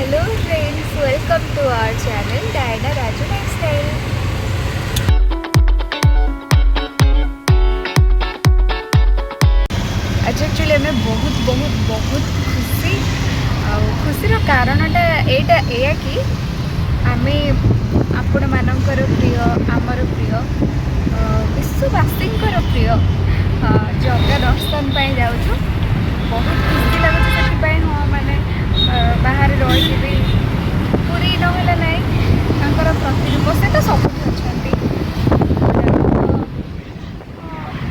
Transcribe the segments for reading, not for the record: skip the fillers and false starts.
Hello friends, welcome to our channel Diana Raju Lifestyle. आज actually हमें बहुत बहुत बहुत खुशी खुशीर कारणटा एया कि आम आपण मानकर प्रिय आमर प्रिय विश्ववासी प्रिय जगह दर्शन पर जाऊँ। बहुत खुशी लगुच से हाँ मैंने बाहर रही भी पूरी नहला ना प्रतिरूप से तो सब अच्छा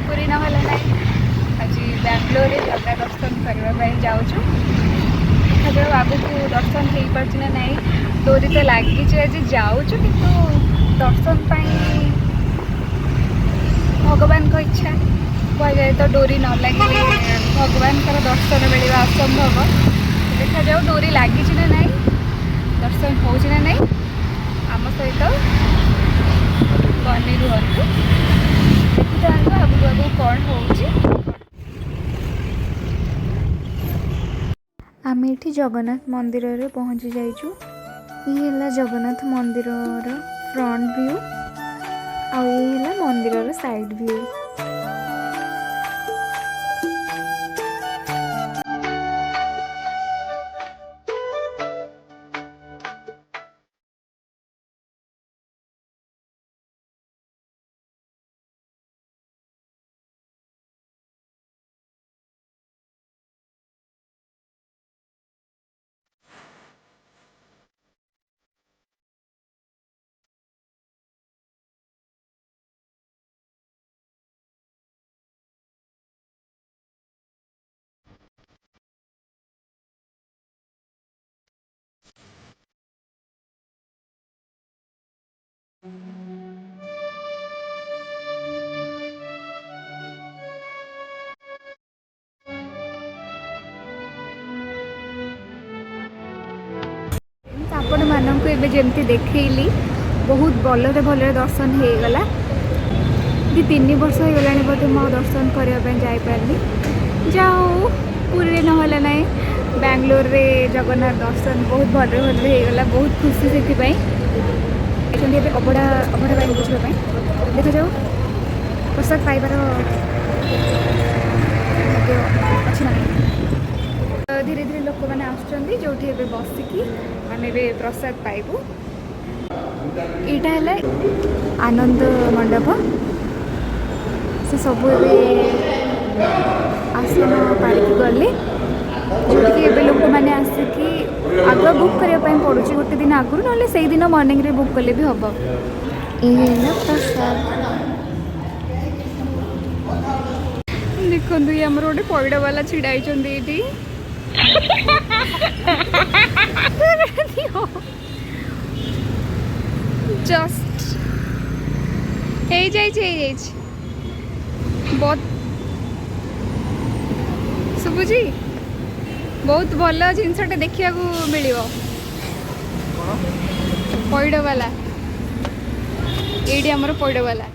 पूरी नहला ना आज बेंगलोर जगह दर्शन करने जाऊँ। देखा आगक दर्शन हो पार्च ना ना डोरी तो लगी आज जाऊँ कि दर्शन भगवान को इच्छा कह जाए तो डोरी न लगे भगवान का दर्शन मिलवा असंभव। देखा जाओ डोरी लगी ना ना दर्शन हो ना ना आम सहित बनी रुहतु देखी था आगू आगू कौन हो। आम ये जगन्नाथ मंदिर रे पहुँची जाइचु। ये है जगन्नाथ मंदिर फ्रंट व्यू आ ये है मंदिर साइड व्यू। आपण मानक एबे जेमती देखैली बहुत भलरे भलरे दर्शन हो गला। 2-3 वर्ष हो गला बोधे मो दर्शन करने जापारे जाओ पूरी नहला ना बेंगलोर रे जगन्नाथ दर्शन बहुत भलरे भलरे हो गला। बहुत खुशी से अबड़ा अबड़ा पाई बुझापी देखा जाओ प्रसाद पाइबार अच्छी ना धीरे धीरे लोक मैंने आसुँच जो बसिकी आम प्रसाद पाइबू। यहाँ है आनंद मंडप से सब आसन पारिक गले जो लोक मैंने आसिकी आग बुक करने पड़ू गोटे दिन आगु ना से दिन मॉर्निंग रे बुक कले भी हम। ये प्रसाद देखो ये आमर गोटे पैड़ वाला छिड़ाई ये जस्ट बहुत शुभुची बहुत भल जिनसटे देखा मिल पैड़ वाला ये आमर पैड़ वाला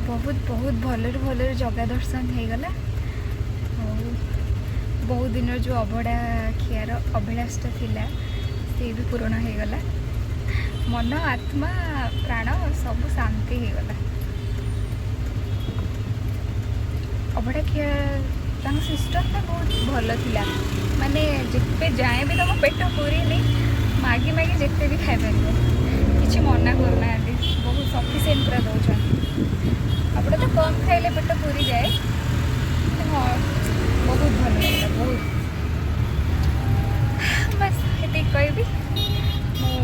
बहुत बहुत भलर भलर जगह दर्शन हो गला। बहुत दिन जो अभड़ा खियार अभिलाषा थिला से भी पूरण हो गला। मन आत्मा प्राण सब शांति हो गला। अभड़ा खिया सिस्टम तो बहुत भल थिला माने जिते जाए भी तुम पेट पूरी नहीं मागी मागी जिते भी खाई पार किसी मना करना बहुत सफिसीयंट पूरा दौरान अपने तो कम खाइले पेट पूरी जाए। हाँ बहुत भल लगा बहुत बस ये कहबी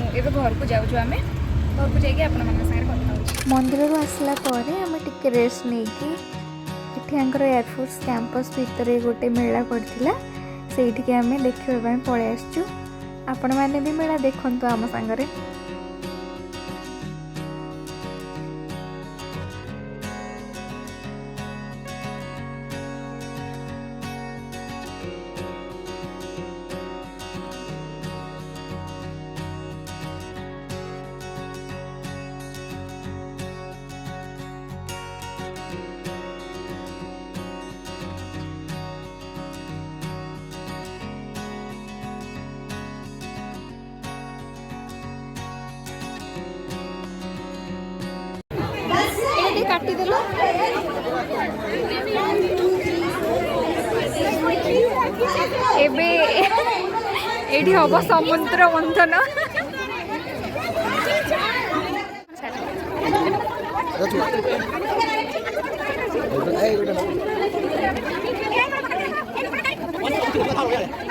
मुझे घर को जाऊँ आम घर को जाइए आपण कथा मंदिर आसला आम टिके रेस्ट नहीं कि एयरफोर्स कैंपस भितर गोटे मेला पड़ता से आम देखा पलि आसचु। आपण मैंने भी मेला देखु आम सांगरे। काटिदेल एबे एठी हब समुद्र मंथन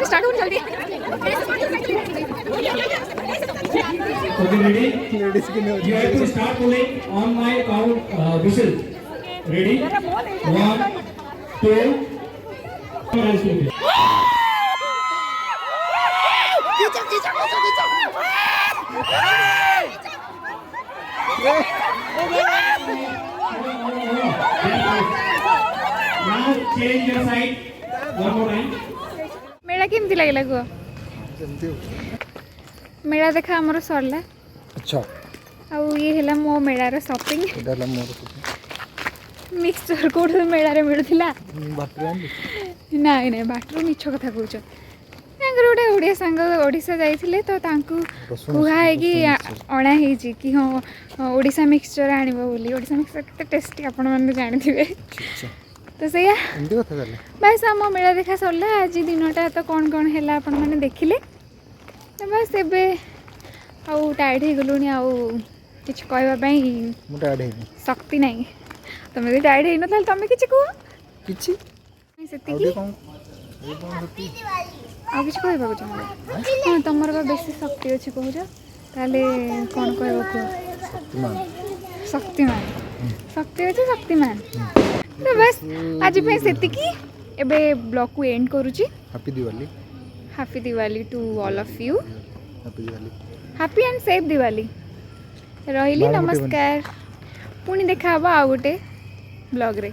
स्टार्ट हो जल्दी Okay, ready? You have to start pulling on my count whistle. Ready? 1, 2. Now change your side. One more time. मेला केमती लगे कह मेला देखा आमर सरला अच्छा आउ ये है मो मेलार शॉपिंग एटा मोर मिक्सचर कौट मेलार मिलूला बाटरे नाई नाई बाटर मिछ कथा कौच गोटे ओडिया सांग ओडिशा जाइए तो कहुई कि अणाई कि हाँ ओडिशा मिक्सचर आण बोली ओडिशा मिक्सचर केते टेस्टी आपण मैंने जानते तो सैया बस आम मेला देखा सरला आज दिनटा तो कौन कौन है आपण मैंने देखिले तो बस एबे आउ टायर्ड हो गलुनी आउ किछ कहवाई शक्ति नहीं तुम भी टायर्ड हो ना तुम किछ कह किछि सेतिकी आउ किछ कहबा चाहो हाँ तुमर बा बेसी शक्ति अच्छी कहूछ ताले कौन कहबा कह शक्तिमान शक्ति अच्छे शक्तिमान तो बस आज सेतिकी एबे ब्लॉग को एंड करूची happy Diwali to all of you happy and safe Diwali रहिली नमस्कार पुणी देखा आ गोटे ब्लॉग रे।